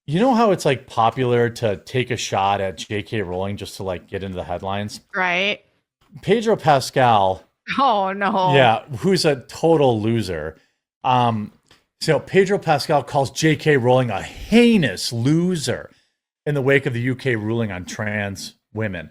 You know how it's like popular to take a shot at JK Rowling just to like get into the headlines? Right? Pedro Pascal, Oh no. yeah, who's a total loser. Um, so Pedro Pascal calls JK Rowling a heinous loser in the wake of the UK ruling on trans women.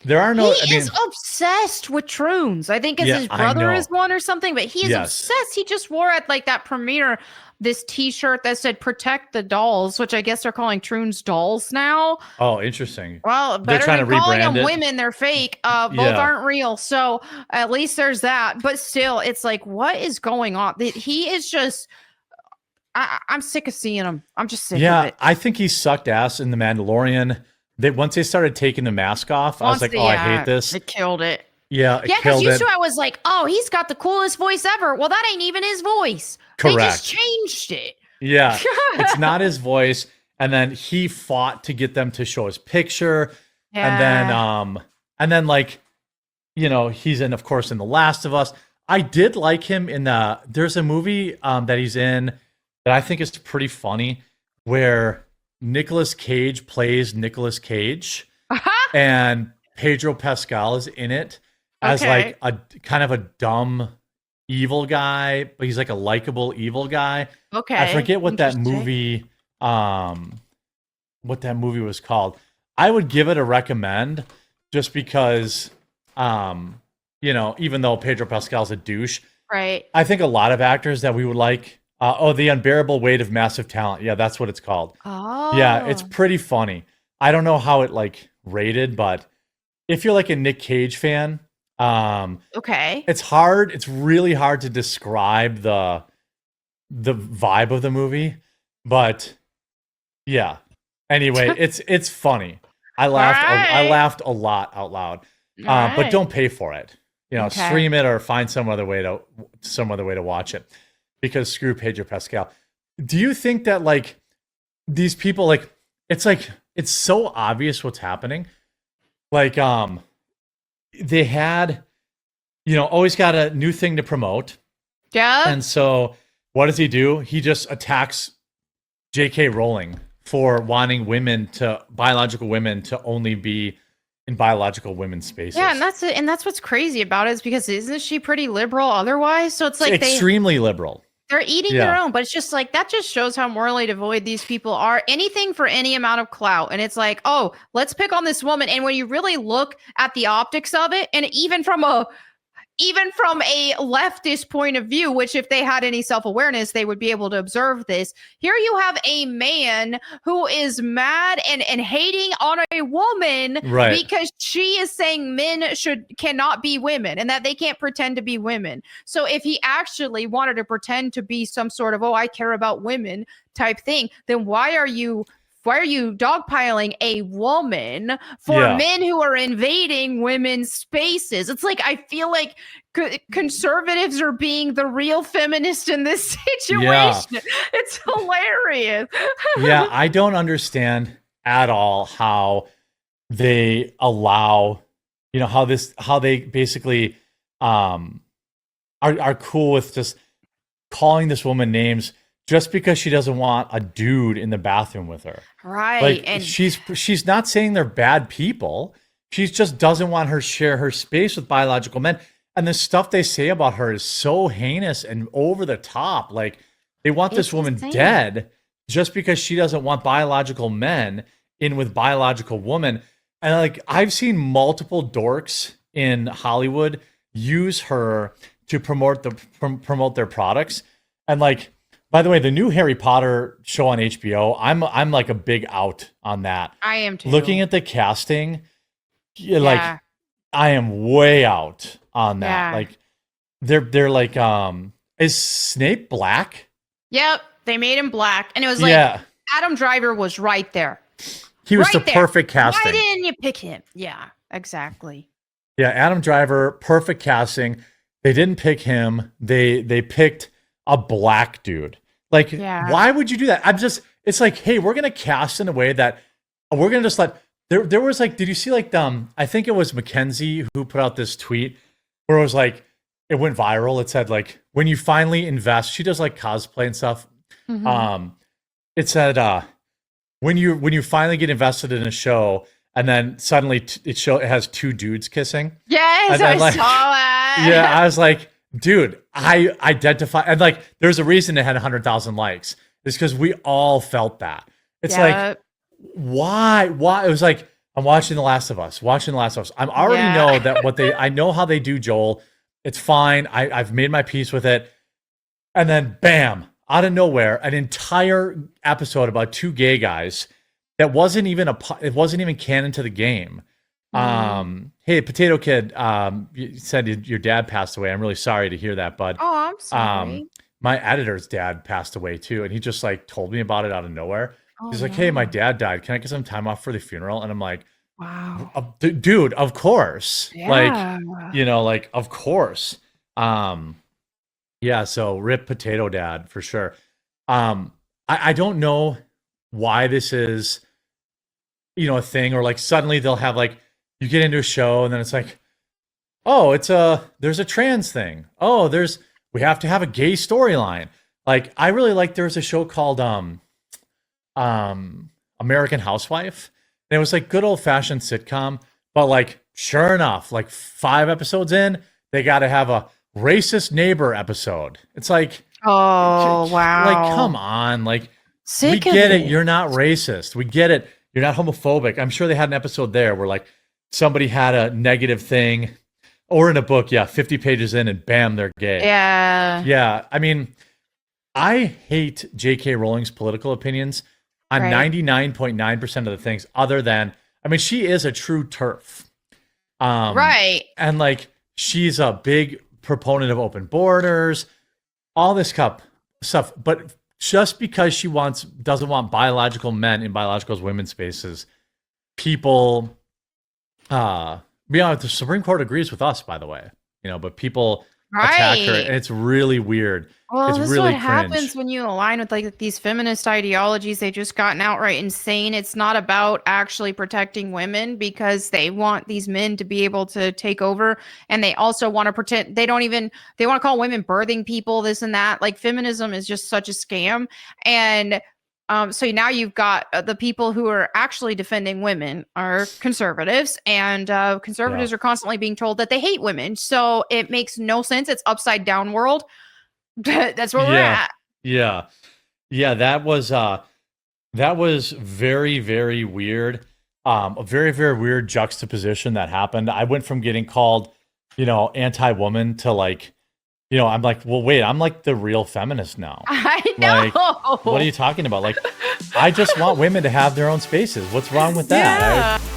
There are He no, I is mean, obsessed with troons. I think as yeah, his I brother is know. one or something, but he is Yes. obsessed. He just wore at like that premiere this t-shirt that said protect the dolls, which I guess they're calling troons dolls now. Oh, interesting. Well, They're better trying than to calling rebrand them it. women. They're fake. Both Yeah. aren't real. So at least there's that. But still, it's like, what is going on? He is just, I'm sick of seeing him. I'm just sick of Yeah, it. I think he sucked ass in The Mandalorian. They once they started taking the mask off, I was Once like, the, "Oh, I hate yeah, this." it killed it. Yeah, it Yeah, because killed used it. to I was like, oh, he's got the coolest voice ever. Well, that ain't even his voice. They just Correct. changed it. Yeah, it's not his voice. And then he fought to get them to show his picture, Yeah. and then like, he's in, of course, in The Last of Us. I did like him in there's a movie that he's in that I think is pretty funny where Nicolas Cage plays Nicolas Cage and Pedro Pascal is in it as Okay. like a kind of a dumb evil guy, but he's like a likable evil guy. I Okay. forget Interesting. what that movie was called. I would give it a recommend just because even though Pedro Pascal's a douche, Right. I think a lot of actors that we would like The Unbearable Weight of Massive Talent. Yeah, that's what it's called. Yeah, it's Oh. pretty funny. I don't know how it like rated, but if you're like a Nick Cage fan, Okay. it's really hard to describe the vibe of the movie, but yeah. Anyway, it's funny. All I right. laughed a lot out loud. All But right. don't pay for it. Okay. Stream it or find some other way to watch it because screw Pedro Pascal. Do you think that like these people like it's so obvious what's happening? Like they had always got a new thing to promote. Yep. And so what does he do? He just attacks JK Rowling for wanting biological women to only be in biological women's Yeah, and spaces. that's it. And that's what's crazy about it is because isn't she pretty liberal otherwise? So it's It's like extremely liberal. they're eating their Yeah. own, but it's just like that just shows how morally devoid these people are. Anything for any amount of clout. And it's like, oh, let's pick on this woman. And when you really look at the optics of it, and even from a leftist point of view, which if they had any self-awareness, they would be able to observe this. Here you have a man who is mad and hating on a woman Right. because she is saying men cannot be women and that they can't pretend to be women. So if he actually wanted to pretend to be some sort of, oh, I care about women type thing, then why are you dogpiling a woman for Yeah. men who are invading women's spaces? It's like I feel like conservatives are being the real feminist in this situation. Yeah. It's hilarious. Yeah, I don't understand at all how they allow, how they basically um are cool with just calling this woman names just because she doesn't want a dude in the bathroom with her. Right. Like And she's not saying they're bad people. She just doesn't want her share her space with biological men. And the stuff they say about her is so heinous and over the top. Like they want this it's woman insane. dead just because she doesn't want biological men in with biological women. And like I've seen multiple dorks in Hollywood use her to promote their products. And like, by the way, the new Harry Potter show on HBO, I'm like a big out on that. I am too. Looking at the casting, like Yeah. I am way out on that. Yeah. Like they're like is Snape black? Yep. They made him black. And it was like Yeah. Adam Driver was right there. He was the Right there. perfect Why casting. didn't you pick him? Yeah, exactly. Yeah, Adam Driver, perfect casting. They didn't pick him. They picked a black dude. Like, Yeah. why would you do that? It's like, hey, we're gonna cast in a way that we're gonna just let there was like, did you see like I think it was Mackenzie who put out this tweet where it was like it went viral. It said like when you finally invest, she does like cosplay and stuff. Mhm. It said when you finally get invested in a show and then suddenly it has two dudes kissing. Yes, and then, I like, saw that. Yeah, I was like, dude, I identify, and like, there's a reason it had 100,000 likes. It's because we all felt that. It's like, why? It was like, I'm watching The Last of Us. I already know that I know how they do Joel. It's fine. I've made my peace with it. And then, bam, out of nowhere, an entire episode about two gay guys that wasn't even canon to the game. Hey, Potato Kid, you said your dad passed away. I'm really sorry to hear that, bud. Oh, I'm sorry. My editor's dad passed away too, and he just like told me about it out of nowhere. Oh, He's like, "Hey, my dad died. Can I get some time off for the funeral?" And I'm like, wow, dude, of course. yeah. Like, like, of course. Yeah, so rip Potato Dad for sure. I don't know why this is, a thing, or like suddenly they'll have like, you get into a show and then it's like, oh, there's a trans thing. Oh, we have to have a gay storyline. Like, I really like, there was a show called American Housewife. And it was like good old fashioned sitcom, but like, sure enough, like 5 episodes in, they got to have a racist neighbor episode. It's like, oh wow, like, come on, like, we get it. You're not racist. We get it. You're not homophobic. I'm sure they had an episode there where like somebody had a negative thing, or in a book, 50 pages in, and bam, they're gay. Yeah. I mean, I hate JK Rowling's political opinions on 99.9% of the things, other than, I mean, she is a true TERF. Right. And like, she's a big proponent of open borders, all this stuff. But just because she doesn't want biological men in biological women's spaces, people, the Supreme Court agrees with us, by the way, but people attack her, and it's really weird. Well, it's this really is what happens when you align with like these feminist ideologies. They've just gotten outright insane. It's not about actually protecting women, because they want these men to be able to take over, and they also want to pretend they want to call women birthing people, this and that. Like, feminism is just such a scam. And so now you've got the people who are actually defending women are conservatives, and conservatives are constantly being told that they hate women. So it makes no sense. It's upside down world. That's where we're at. Yeah. That was very, very weird. A very, very weird juxtaposition that happened. I went from getting called, anti-woman to like, I'm like, well, wait, I'm like the real feminist now. I know. Like, what are you talking about? Like, I just want women to have their own spaces. What's wrong with that? Yeah.